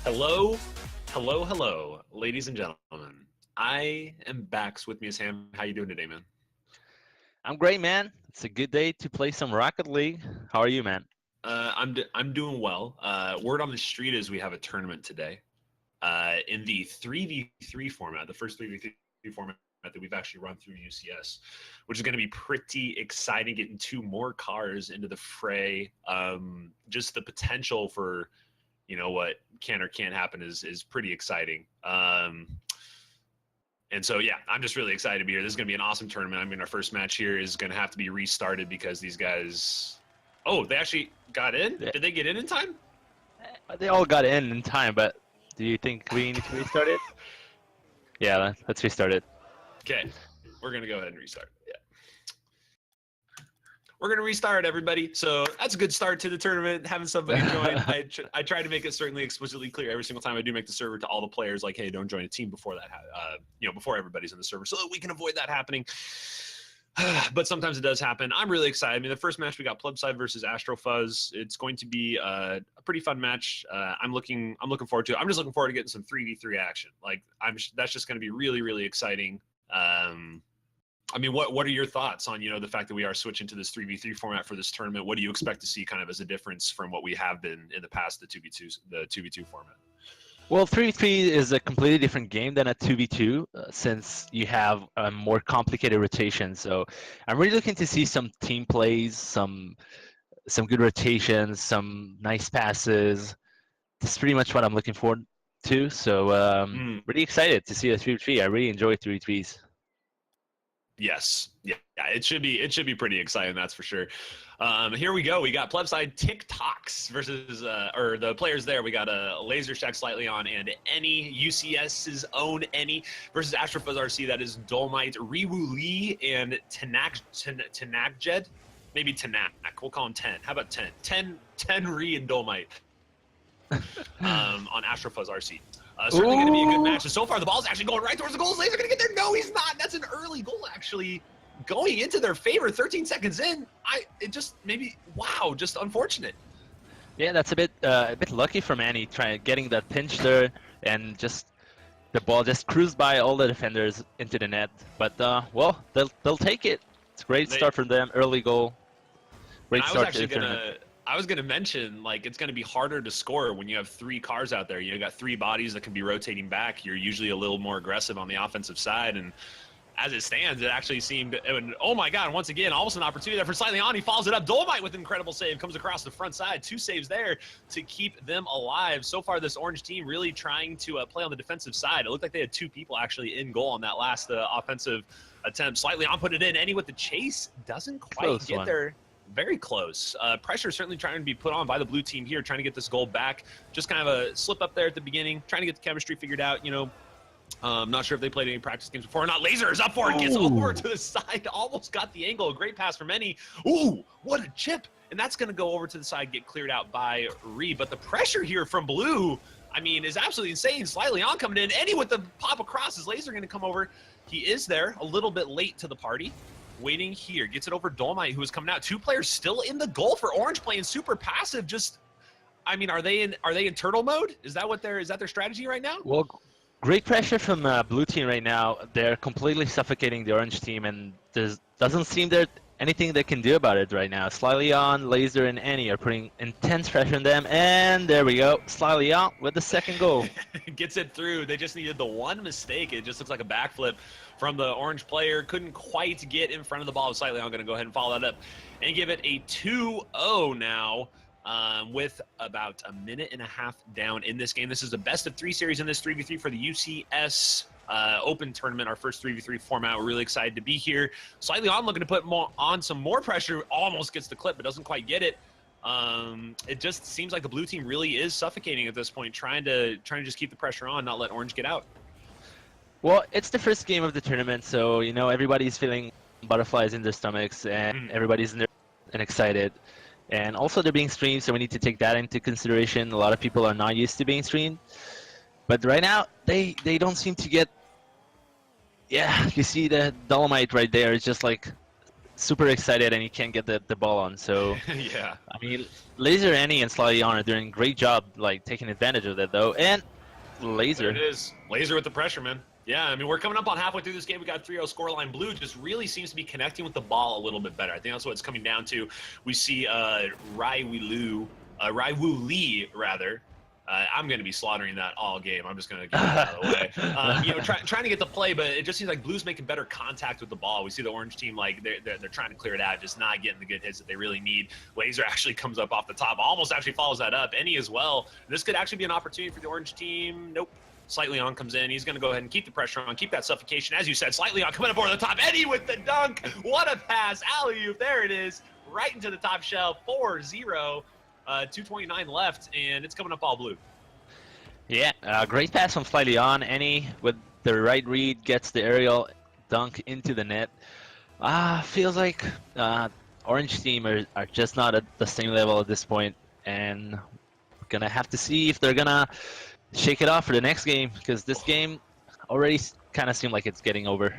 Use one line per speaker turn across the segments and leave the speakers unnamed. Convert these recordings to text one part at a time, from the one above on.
Hello, hello, ladies and gentlemen. I am Bax. With me is Sam. How you doing today, man?
I'm great, man. It's a good day to play some Rocket League. How are you, man?
I'm doing well. Word on the street is we have a tournament today. In the 3v3 format, the first 3v3 format that we've actually run through UCS, which is going to be pretty exciting. Getting two more cars into the fray. Just the potential for, what can or can't happen is pretty exciting. And so, yeah, I'm just really excited to be here. This is going to be an awesome tournament. I mean, our first match here is going to have to be restarted because these guys. Oh, they actually got in?
Yeah.
Did they get in time?
They all got in time, but do you think we need to restart it? Yeah, let's restart it.
Okay, we're going to go ahead and restart. Yeah. We're going to restart, everybody. So that's a good start to the tournament, having somebody join. I try to make it certainly explicitly clear every single time I do make the server to all the players, like, hey, don't join a team before that, before everybody's in the server, so that we can avoid that happening. But sometimes it does happen. I'm really excited. I mean, the first match we got Plebside versus Astrofuzz. It's going to be a pretty fun match. I'm looking forward to it. I'm just looking forward to getting some 3v3 action. Like, that's just going to be really, really exciting. I mean, what are your thoughts on, the fact that we are switching to this 3v3 format for this tournament? What do you expect to see kind of as a difference from what we have been in the past, the 2v2 format?
Well, 3v3 is a completely different game than a 2v2 since you have a more complicated rotation. So I'm really looking to see some team plays, some good rotations, some nice passes. That's pretty much what I'm looking forward to. So really excited to see a 3v3. I really enjoy 3v3s.
Yes, yeah, it should be pretty exciting, that's for sure. Here we go. We got Plebside TikToks versus, or the players there. We got a Laser Shack Slightly On and Any, UCS's own Any versus Astrofuzz RC. That is Dolmite, Riwu Lee, and Tanagjed. Maybe Tanak. We'll call him 10. How about 10? 10 Re and Dolmite on Astrofuzz RC. Certainly going to be a good match. So far, the ball's actually going right towards the goal. Is Laser going to get there? No, he's not. That's an early goal, actually, going into their favor. 13 seconds in. Just unfortunate.
Yeah, that's a bit lucky from Annie getting that pinch there, and just the ball just cruised by all the defenders into the net. But well, they'll take it. It's a great start from them. Early goal. Great start to the tournament.
I was going to mention, like, it's going to be harder to score when you have three cars out there. You got three bodies that can be rotating back. You're usually a little more aggressive on the offensive side. And as it stands, it actually seemed, oh my God, once again, almost an opportunity there for Slightly On. He follows it up. Dolmite with an incredible save, comes across the front side. 2 saves there to keep them alive. So far, this orange team really trying to play on the defensive side. It looked like they had 2 people actually in goal on that last offensive attempt. Slightly On put it in. Any with the chase doesn't quite get there. Very close. Pressure certainly trying to be put on by the blue team here, trying to get this goal back. Just kind of a slip up there at the beginning, trying to get the chemistry figured out. Not sure if they played any practice games before or not. Laser is up for it, gets over to the side, almost got the angle. A great pass from Any. Ooh, what a chip. And that's going to go over to the side, get cleared out by Ree. But the pressure here from blue, I mean, is absolutely insane. Slightly On coming in. Any with the pop across. Is Laser going to come over? He is there, a little bit late to the party. Waiting here, gets it over Dolmite, who is coming out. 2 players still in the goal for Orange, playing super passive. Just, I mean, are they in turtle mode? Is that their strategy right now?
Well, great pressure from blue team right now. They're completely suffocating the orange team, and there doesn't seem there anything they can do about it right now. Slightly On, Laser, and Annie are putting intense pressure on them, and there we go. Slightly On with the second goal.
Gets it through. They just needed the one mistake. It just looks like a backflip from the orange player. Couldn't quite get in front of the ball. Slightly On going to go ahead and follow that up and give it a 2-0 now. With about a minute and a half down in this game. This is the best of 3 series in this 3v3 for the UCS Open Tournament, our first 3v3 format. We're really excited to be here. Slightly On looking to put some more pressure. Almost gets the clip, but doesn't quite get it. It just seems like the blue team really is suffocating at this point, trying to just keep the pressure on, not let Orange get out.
Well, it's the first game of the tournament, so everybody's feeling butterflies in their stomachs, and everybody's nervous and excited. And also they're being streamed, so we need to take that into consideration. A lot of people are not used to being streamed. But right now, they don't seem to get... Yeah, you see the Dolomite right there. It's just like super excited and he can't get the ball on. So
Yeah.
I mean, Laser, Annie, and Slightly On are doing a great job like taking advantage of that though. And
There it
Laser.
is. Laser with the pressure, man. Yeah, I mean, we're coming up on halfway through this game. We got 3-0 scoreline. Blue just really seems to be connecting with the ball a little bit better. I think that's what it's coming down to. We see Raiwu Lee, rather. I'm going to be slaughtering that all game. I'm just going to get that out of the way. Trying to get the play, but it just seems like Blue's making better contact with the ball. We see the orange team, like, they're trying to clear it out, just not getting the good hits that they really need. Laser actually comes up off the top, almost actually follows that up. Any as well. This could actually be an opportunity for the orange team. Nope. Slightly On comes in. He's going to go ahead and keep the pressure on, keep that suffocation. As you said, Slightly On coming up over the top. Eddie with the dunk. What a pass. Alley-oop. There it is. Right into the top shelf. 4-0. 2:29 left, and it's coming up all blue.
Yeah, great pass from Slightly On. Any with the right read gets the aerial dunk into the net. Feels like orange team are just not at the same level at this point, and we're gonna have to see if they're gonna shake it off for the next game, because this game already kind of seemed like it's getting over.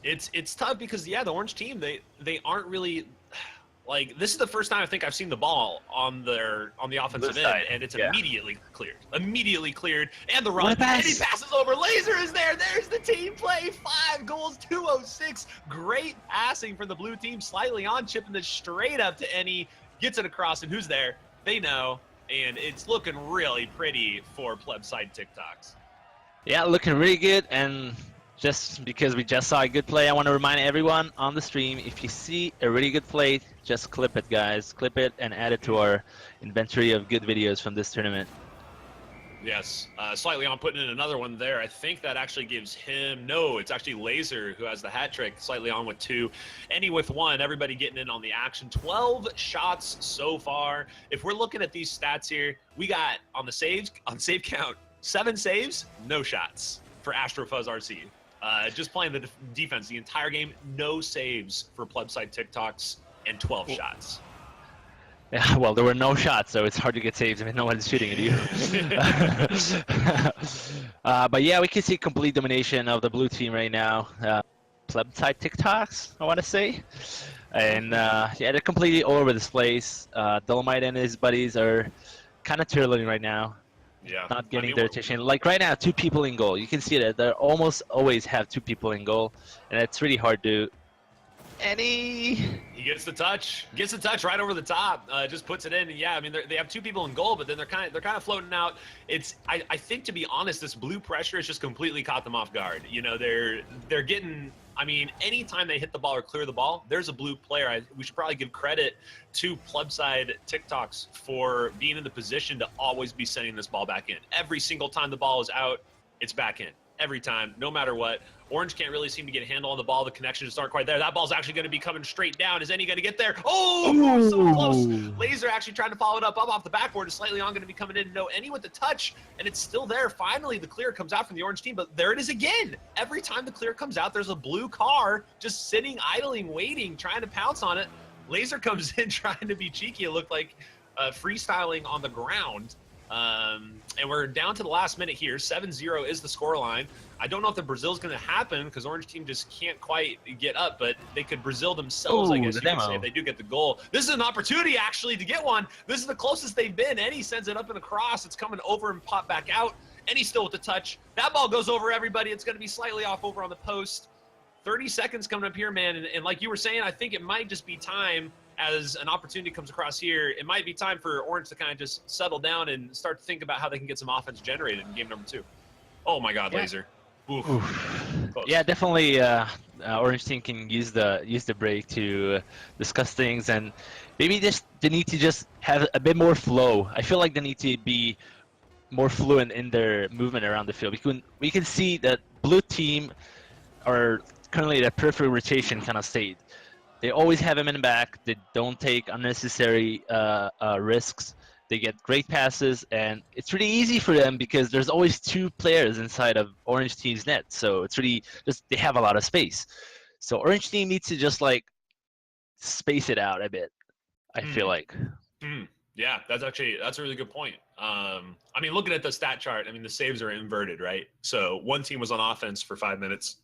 It's tough because, yeah, the orange team, they aren't really, like, this is the first time I think I've seen the ball on the offensive end, and it's immediately cleared. Immediately cleared, and the run. And he passes over. Laser is there. There's the team play. 5 goals, 206. Great passing from the blue team. Slightly On, chipping this straight up to Any. Gets it across, and who's there? They know. And it's looking really pretty for plebside TikToks.
Yeah, looking really good. And just because we just saw a good play, I want to remind everyone on the stream, if you see a really good play, just clip it, guys. Clip it and add it to our inventory of good videos from this tournament.
Yes, Slightly On putting in another one there. I think that actually gives him, no, it's actually Laser who has the hat trick. Slightly On with 2, Any with 1. Everybody getting in on the action. 12 shots so far. If we're looking at these stats here, we got on the saves, on save count, 7 saves, no shots for Astrofuzz RC. Just playing the defense the entire game, no saves for plebside TikToks, and 12 shots.
Yeah, well, there were no shots, so it's hard to get saves. I mean, no one's shooting at you. But yeah, we can see complete domination of the blue team right now. Pleb-type TikToks, I want to say. And yeah, they're completely all over this place. Dolomite and his buddies are kind of twirling right now.
Yeah.
Not getting their attention. Like right now, 2 people in goal. You can see that they almost always have 2 people in goal, and it's really hard to. Any.
He gets the touch right over the top, just puts it in. And yeah, I mean, they have 2 people in goal, but then they're kind of floating out. I think, to be honest, this blue pressure has just completely caught them off guard. You know, they're getting. I mean, anytime they hit the ball or clear the ball, there's a blue player. We should probably give credit to plebside TikToks for being in the position to always be sending this ball back in. Every single time the ball is out, it's back in. Every time, no matter what. Orange can't really seem to get a handle on the ball. The connections just aren't quite there. That ball's actually going to be coming straight down. Is Any going to get there? Oh, so close. Laser actually trying to follow it up off the backboard. Is Slightly On going to be coming in? No, Any with the touch, and it's still there. Finally, the clear comes out from the orange team, but there it is again. Every time the clear comes out, there's a blue car just sitting, idling, waiting, trying to pounce on it. Laser comes in trying to be cheeky. It looked like freestyling on the ground. And we're down to the last minute here. 7-0 is the scoreline. I don't know if the Brazil's going to happen because orange team just can't quite get up, but they could Brazil themselves, I guess you could say, if they do get the goal. This is an opportunity, actually, to get one. This is the closest they've been. Any sends it up in the cross. It's coming over and pop back out. Any still with the touch. That ball goes over everybody. It's going to be slightly off over on the post. 30 seconds coming up here, man. And like you were saying, I think it might just be time, as an opportunity comes across here, it might be time for Orange to kind of just settle down and start to think about how they can get some offense generated in game number 2. Oh my God, Laser. Oof.
Yeah, definitely. Orange team can use the break to discuss things, and maybe they need to just have a bit more flow. I feel like they need to be more fluent in their movement around the field. We can see that blue team are currently at a peripheral rotation kind of state. They always have him in the back. They don't take unnecessary risks. They get great passes, and it's really easy for them because there's always 2 players inside of Orange team's net. So it's really just they have a lot of space. So Orange team needs to just like space it out a bit, I feel like.
Yeah, that's a really good point. I mean, looking at the stat chart, I mean, the saves are inverted, right? So one team was on offense for 5 minutes,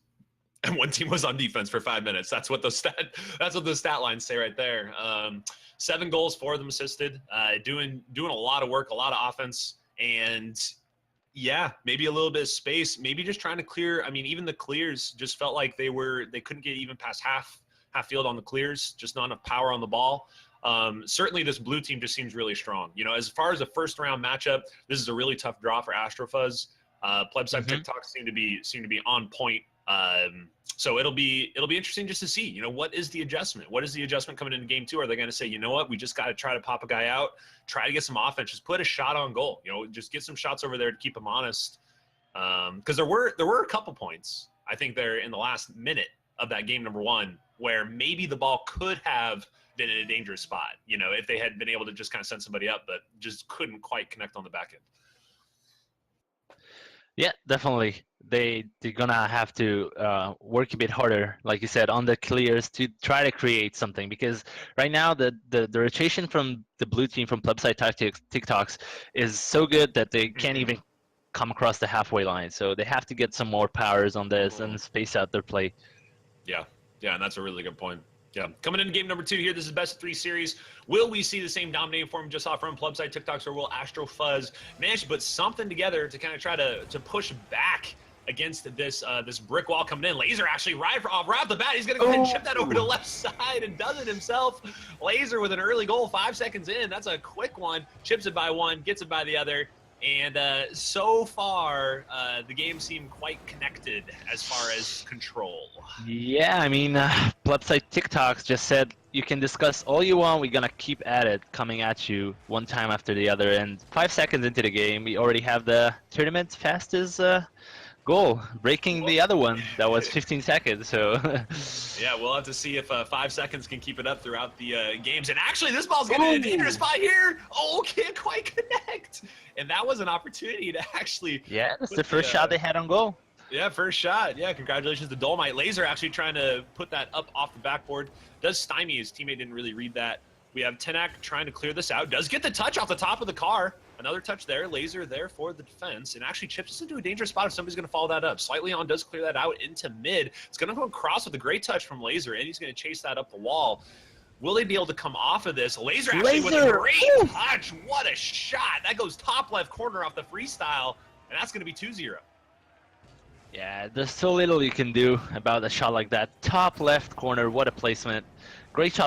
and one team was on defense for 5 minutes. That's what those stat lines say right there. 7 goals, 4 of them assisted. Doing a lot of work, a lot of offense, and yeah, maybe a little bit of space. Maybe just trying to clear. I mean, even the clears just felt like they couldn't get even past half field on the clears. Just not enough power on the ball. Certainly, this blue team just seems really strong. You know, as far as a first round matchup, this is a really tough draw for AstroFuzz. Plebsci TikTok seem to be on point. So it'll be interesting just to see, you know, what is the adjustment? What is the adjustment coming into game 2? Are they going to say, you know what, we just got to try to pop a guy out, try to get some offense, just put a shot on goal, you know, just get some shots over there to keep them honest. Because there were a couple points, I think, there in the last minute of that game number 1 where maybe the ball could have been in a dangerous spot, you know, if they had been able to just kind of send somebody up, but just couldn't quite connect on the back end.
Yeah, definitely. They're gonna have to work a bit harder, like you said, on the clears to try to create something. Because right now the rotation from the blue team from Plebsci TikToks is so good that they can't even come across the halfway line. So they have to get some more powers on this and space out their play.
Yeah, and that's a really good point. Yeah, coming into game number 2 here, this is best of 3 series. Will we see the same dominating form just off from Plebsci TikToks, or will AstroFuzz manage to put something together to kind of try to push back against this this brick wall coming in? Laser actually right off the bat, he's going to go ahead and chip that over to the left side and does it himself. Laser with an early goal 5 seconds in. That's a quick one. Chips it by one, gets it by the other. And so far, the game seemed quite connected as far as control.
Yeah, I mean, Plebsci TikToks just said, you can discuss all you want, we're going to keep at it, coming at you one time after the other. And 5 seconds into the game, we already have the tournament's fastest goal, breaking the other one that was 15 seconds. So
yeah, we'll have to see if 5 seconds can keep it up throughout the games. And actually, this ball's getting in a dangerous spot here. Oh, can't quite connect. And that was an opportunity to actually.
Yeah, that's the first shot they had on goal.
Yeah, first shot. Yeah, congratulations to Dolomite. Laser actually trying to put that up off the backboard. Does stymie. His teammate didn't really read that. We have Tenak trying to clear this out. Does get the touch off the top of the car. Another touch there. Laser there for the defense. And actually chips us into a dangerous spot if somebody's going to follow that up. Slightly on, does clear that out into mid. It's going to go across with a great touch from Laser, and he's going to chase that up the wall. Will they be able to come off of this? Laser actually with a great touch. What a shot. That goes top left corner off the freestyle, and that's going to be 2-0.
Yeah, there's so little you can do about a shot like that. Top left corner, what a placement. Great shot.